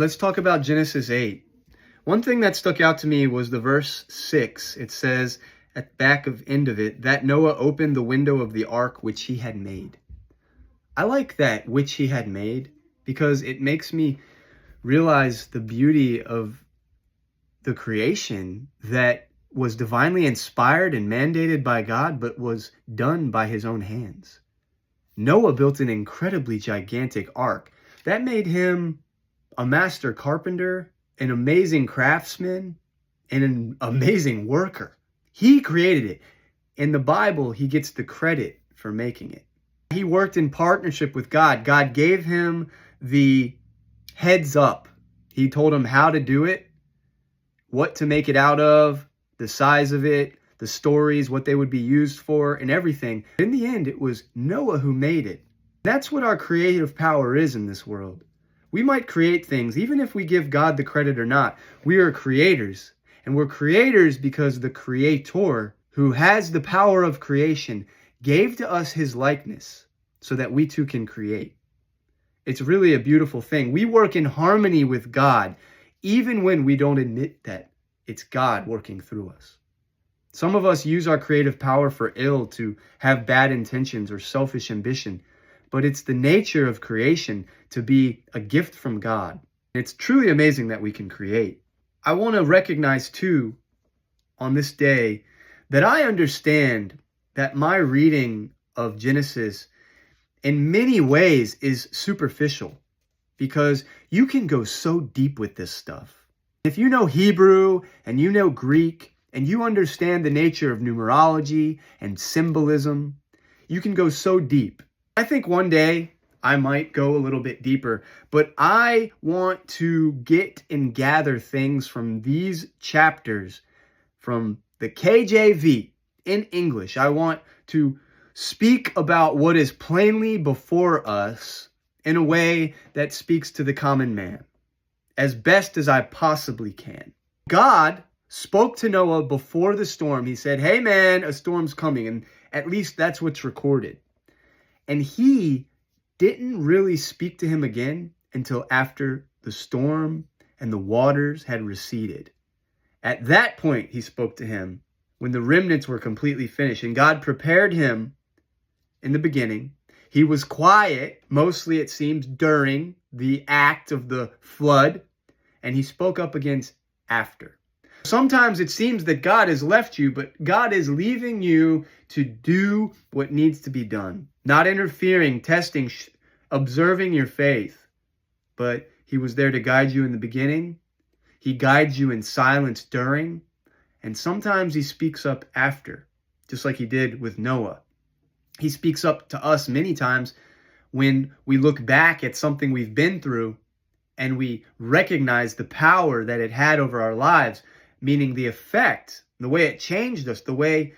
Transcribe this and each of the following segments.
Let's talk about Genesis 8. One thing that stuck out to me was the verse 6. It says at the back of end of it, that Noah opened the window of the ark which he had made. I like that, which he had made, because it makes me realize the beauty of the creation that was divinely inspired and mandated by God, but was done by his own hands. Noah built an incredibly gigantic ark. That made him a master carpenter, an amazing craftsman, and an amazing worker. He created it. In the Bible, he gets the credit for making it. He worked in partnership with God. God gave him the heads up. He told him how to do it, what to make it out of, the size of it, the stories, what they would be used for, and everything. In the end, it was Noah who made it. That's what our creative power is in this world. We might create things, even if we give God the credit or not. We are creators. And we're creators because the Creator, who has the power of creation, gave to us his likeness so that we too can create. It's really a beautiful thing. We work in harmony with God, even when we don't admit that it's God working through us. Some of us use our creative power for ill, to have bad intentions or selfish ambition. But it's the nature of creation to be a gift from God. It's truly amazing that we can create. I want to recognize too, on this day, that I understand that my reading of Genesis in many ways is superficial, because you can go so deep with this stuff. If you know Hebrew and you know Greek and you understand the nature of numerology and symbolism, you can go so deep. I think one day I might go a little bit deeper, but I want to get and gather things from these chapters from the KJV in English. I want to speak about what is plainly before us in a way that speaks to the common man as best as I possibly can. God spoke to Noah before the storm. He said, "Hey man, a storm's coming," and at least that's what's recorded. And he didn't really speak to him again until after the storm and the waters had receded. At that point, he spoke to him when the remnants were completely finished. And God prepared him in the beginning. He was quiet, mostly it seems, during the act of the flood. And he spoke up again after. Sometimes it seems that God has left you, but God is leaving you to do what needs to be done. Not interfering, testing, observing your faith. But he was there to guide you in the beginning. He guides you in silence during. And sometimes he speaks up after, just like he did with Noah. He speaks up to us many times when we look back at something we've been through and we recognize the power that it had over our lives, meaning the effect, the way it changed us, the way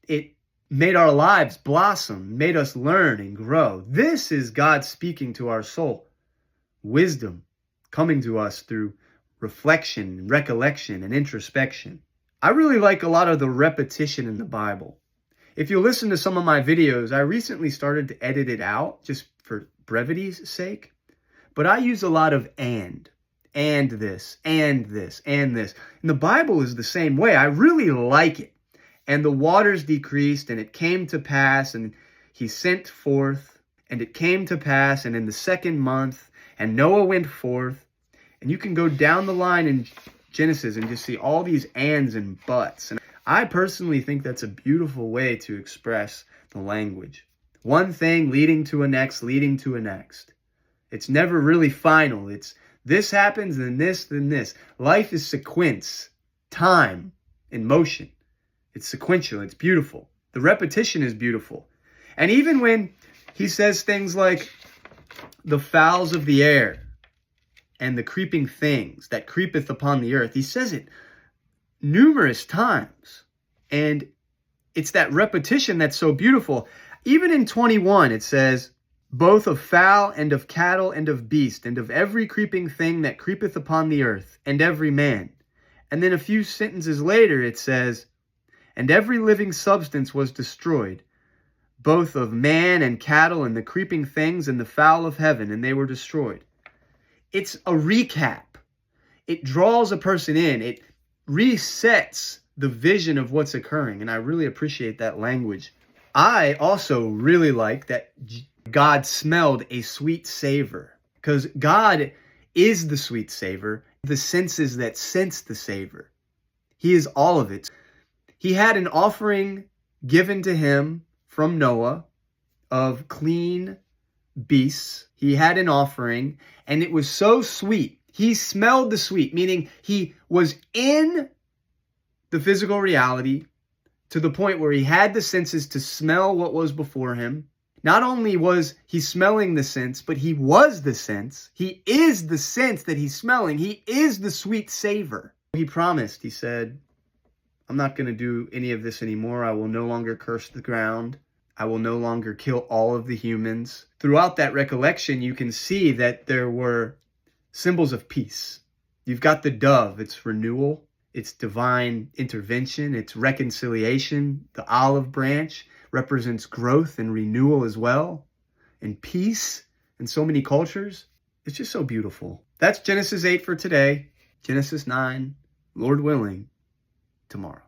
it made our lives blossom, made us learn and grow. This is God speaking to our soul. Wisdom coming to us through reflection, recollection, and introspection. I really like a lot of the repetition in the Bible. If you listen to some of my videos, I recently started to edit it out just for brevity's sake. But I use a lot of and this, and this, and this. And the Bible is the same way. I really like it. And the waters decreased, and it came to pass, and he sent forth, and it came to pass, and in the second month, and Noah went forth. And you can go down the line in Genesis and just see all these ands and buts. And I personally think that's a beautiful way to express the language. One thing leading to a next, leading to a next. It's never really final. It's this happens, then this, then this. Life is sequence, time, and motion. It's sequential. It's beautiful. The repetition is beautiful. And even when he says things like the fowls of the air and the creeping things that creepeth upon the earth, he says it numerous times. And it's that repetition that's so beautiful. Even in 21, it says, both of fowl and of cattle and of beast and of every creeping thing that creepeth upon the earth and every man. And then a few sentences later, it says, and every living substance was destroyed, both of man and cattle and the creeping things and the fowl of heaven, and they were destroyed. It's a recap. it draws a person in. It resets the vision of what's occurring. And I really appreciate that language. I also really like that God smelled a sweet savor, because God is the sweet savor, the senses that sense the savor. He is all of it. He had an offering given to him from Noah of clean beasts. He had an offering, and it was so sweet. He smelled the sweet, meaning he was in the physical reality to the point where he had the senses to smell what was before him. Not only was he smelling the sense, but he was the sense. He is the sense that he's smelling. He is the sweet savor. He promised, he said, I'm not going to do any of this anymore. I will no longer curse the ground. I will no longer kill all of the humans. Throughout that recollection, you can see that there were symbols of peace. You've got the dove, it's renewal, it's divine intervention, it's reconciliation. The olive branch represents growth and renewal as well, and peace in so many cultures. It's just so beautiful. That's Genesis 8 for today. Genesis 9, Lord willing, tomorrow.